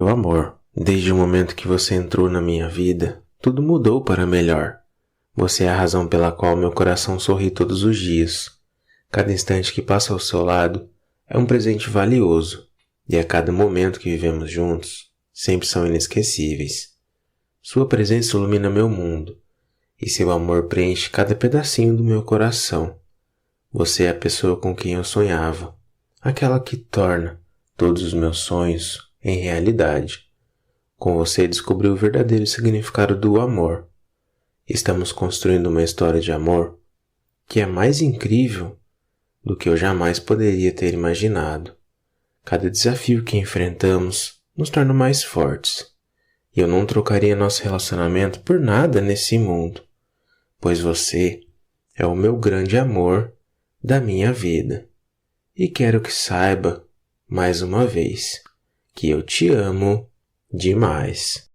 Meu amor, desde o momento que você entrou na minha vida, tudo mudou para melhor. Você é a razão pela qual meu coração sorri todos os dias. Cada instante que passa ao seu lado é um presente valioso, e a cada momento que vivemos juntos, sempre são inesquecíveis. Sua presença ilumina meu mundo, e seu amor preenche cada pedacinho do meu coração. Você é a pessoa com quem eu sonhava, aquela que torna todos os meus sonhos em realidade. Com você descobri o verdadeiro significado do amor. Estamos construindo uma história de amor que é mais incrível do que eu jamais poderia ter imaginado. Cada desafio que enfrentamos nos torna mais fortes. E eu não trocaria nosso relacionamento por nada nesse mundo, pois você é o meu grande amor da minha vida. E quero que saiba, mais uma vez, que eu te amo demais.